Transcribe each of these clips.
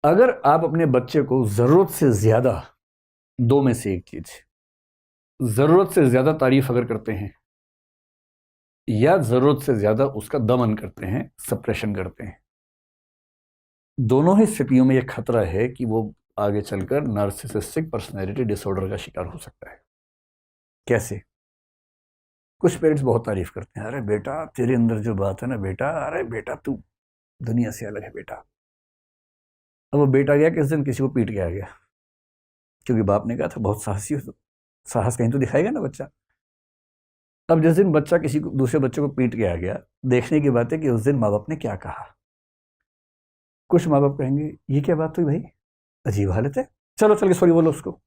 अगर आप अपने बच्चे को ज़रूरत से ज़्यादा, दो में से एक चीज़, ज़रूरत से ज़्यादा तारीफ अगर करते हैं या ज़रूरत से ज़्यादा उसका दमन करते हैं, सप्रेशन करते हैं, दोनों ही स्थितियों में यह खतरा है कि वो आगे चलकर नार्सिसिस्टिक पर्सनैलिटी डिसऑर्डर का शिकार हो सकता है। कैसे? कुछ पेरेंट्स बहुत तारीफ करते हैं, अरे बेटा तेरे अंदर जो बात है ना बेटा, अरे बेटा तू दुनिया से अलग है बेटा। अब वो बेटा गया किस दिन किसी को पीट के आ गया, क्योंकि बाप ने कहा था बहुत साहसी हो, साहस कहीं तो दिखाएगा ना बच्चा। अब जिस दिन बच्चा किसी को दूसरे बच्चे को पीट के आ गया, देखने की बात है कि उस दिन माँ बाप ने क्या कहा। कुछ माँ बाप कहेंगे ये क्या बात हुई भाई, अजीब हालत है, चलो चल के सॉरी बोलो उसको।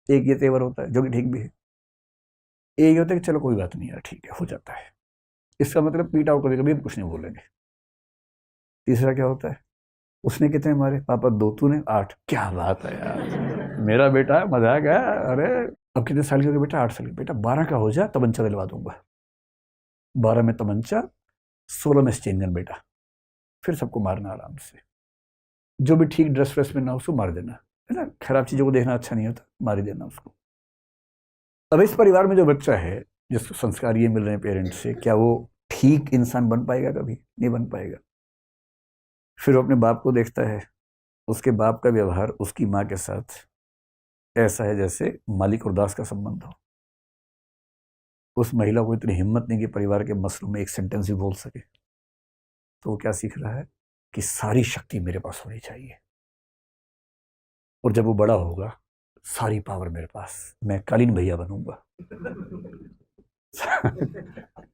एक ये तेवर होता है जो कि ठीक भी है। एक होता है कि चलो कोई बात नहीं यार ठीक है हो जाता है, इसका मतलब पीट आउट कभी कभी हम कुछ नहीं बोलेंगे। तीसरा क्या होता है, उसने कितने मारे, पापा 2, तूने 8, क्या बात है यार मेरा बेटा मजाक है। अरे अब कितने साल के हो गए बेटा, 8 साल के, बेटा 12 का हो जा तमंचा दिलवा दूंगा। 12 में तमंचा, 16 में स्टेन गन बेटा, फिर सबको मारना आराम से, जो भी ठीक ड्रेस व्रेस में ना उसको मार देना, है ना, खराब चीजों को देखना अच्छा नहीं होता, मार ही देना उसको। अब इस परिवार में जो बच्चा है जिसको संस्कार ये मिल रहे हैं पेरेंट्स से, क्या वो ठीक इंसान बन पाएगा? कभी नहीं बन पाएगा। फिर वो अपने बाप को देखता है, उसके बाप का व्यवहार उसकी माँ के साथ ऐसा है जैसे मालिक और दास का संबंध हो। उस महिला को इतनी हिम्मत नहीं कि परिवार के मसलों में एक सेंटेंस भी बोल सके। तो वो क्या सीख रहा है कि सारी शक्ति मेरे पास होनी चाहिए, और जब वो बड़ा होगा सारी पावर मेरे पास, मैं कालीन भैया बनूंगा।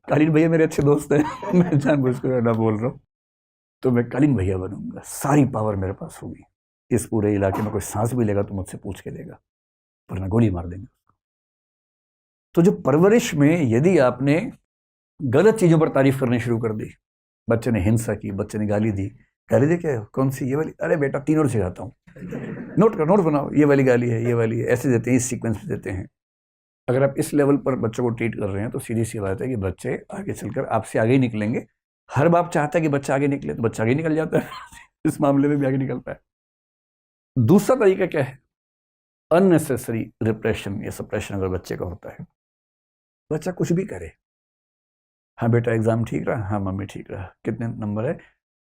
कालीन भैया मेरे अच्छे दोस्त हैं, मैं जानबूझ कर ना बोल रहा हूँ। तो मैं कालीन भैया बनूंगा, सारी पावर मेरे पास होगी, इस पूरे इलाके में कोई सांस भी लेगा तो मुझसे पूछ के देगा, वरना गोली मार देंगे। तो जो परवरिश में यदि आपने गलत चीजों पर तारीफ करनी शुरू कर दी, बच्चे ने हिंसा की, बच्चे ने गाली दी, गाली दे क्या कौन सी, ये वाली, अरे बेटा 3 और सिखाता हूँ, नोट कर, नोट बनाओ, ये वाली गाली है, ये वाली है, ऐसे देते हैं, इस सीक्वेंस में देते हैं। अगर आप इस लेवल पर बच्चों को ट्रीट कर रहे हैं तो सीधी सी बात है कि बच्चे आगे चलकर आपसे आगे ही निकलेंगे। हर बाप चाहता है कि बच्चा आगे निकले, तो बच्चा आगे निकल जाता है। इस मामले में भी आगे निकलता है। दूसरा तरीका क्या है, अननेसेसरी रिप्रेशन या सप्रेशन अगर बच्चे का होता है, बच्चा कुछ भी करे, हाँ बेटा एग्जाम ठीक रहा, हाँ मम्मी ठीक रहा, कितने नंबर है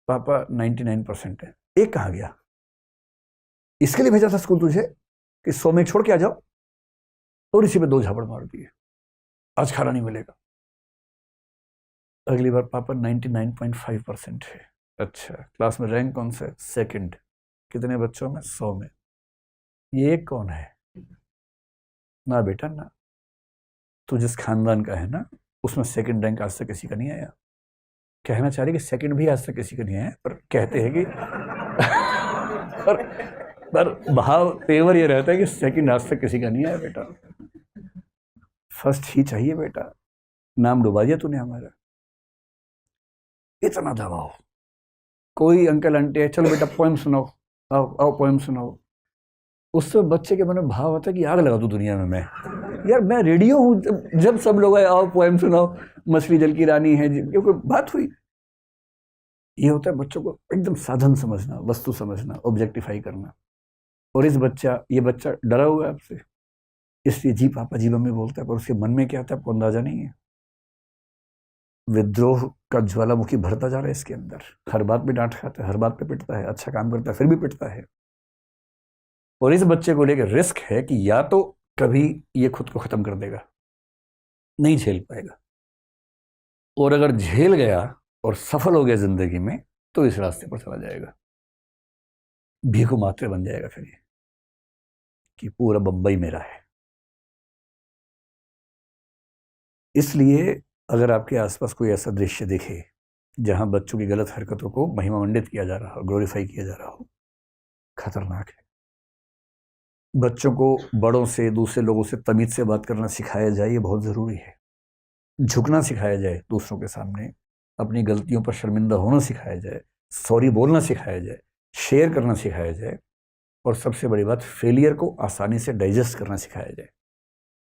पापा 99% है, एक कहाँ गया, इसके लिए भेजा था स्कूल तुझे कि 100 में छोड़ के आ जाओ, और इसी पे 2 झापड़ मार दिए, आज खाना नहीं मिलेगा। अगली बार पापा 99.5% है, अच्छा क्लास में रैंक कौन सा है, सेकंड, कितने बच्चों में, 100 में, ये एक कौन है, ना बेटा ना, तू जिस खानदान का है ना उसमें सेकंड रैंक आज तक किसी का नहीं आया। कहना चाह रही कि सेकंड भी आज तक किसी का नहीं आया, पर कहते हैं कि पर भाव तेवर ये रहता है कि सेकंड आज तक किसी का नहीं आया बेटा, फर्स्ट ही चाहिए बेटा, नाम डुबा दिया तूने हमारा। इतना दबाव, कोई अंकल आंटी है, चलो बेटा पोएम सुनाओ, आओ आओ पोएम सुनाओ, उससे बच्चे के मन में भाव आता है कि आग लगा दूं दुनिया में मैं, यार मैं रेडियो हूँ, जब सब लोग आए आओ पोएम सुनाओ, मछली जल की रानी है, कोई बात हुई। ये होता है बच्चों को एकदम साधन समझना, वस्तु समझना, ऑब्जेक्टिफाई करना। और ये बच्चा डरा हुआ है आपसे, इसलिए जी पापा जी मम्मी बोलता है, पर उसके मन में क्या आता है आपको अंदाजा नहीं है। विद्रोह का ज्वालामुखी भरता जा रहा है इसके अंदर, हर बात पे डांट खाता है, हर बात पे पिटता है, अच्छा काम करता है फिर भी पिटता है। और इस बच्चे को लेकर रिस्क है कि या तो कभी ये खुद को खत्म कर देगा, नहीं झेल पाएगा, और अगर झेल गया और सफल हो गया जिंदगी में तो इस रास्ते पर चला जाएगा, भीखू मात्रे बन जाएगा फिर ये कि पूरा बंबई मेरा है। इसलिए अगर आपके आसपास कोई ऐसा दृश्य दिखे जहां बच्चों की गलत हरकतों को महिमामंडित किया जा रहा हो, ग्लोरीफाई किया जा रहा हो, खतरनाक है। बच्चों को बड़ों से, दूसरे लोगों से तमीज से बात करना सिखाया जाए, ये बहुत ज़रूरी है। झुकना सिखाया जाए दूसरों के सामने, अपनी गलतियों पर शर्मिंदा होना सिखाया जाए, सॉरी बोलना सिखाया जाए, शेयर करना सिखाया जाए, और सबसे बड़ी बात फेलियर को आसानी से डाइजेस्ट करना सिखाया जाए।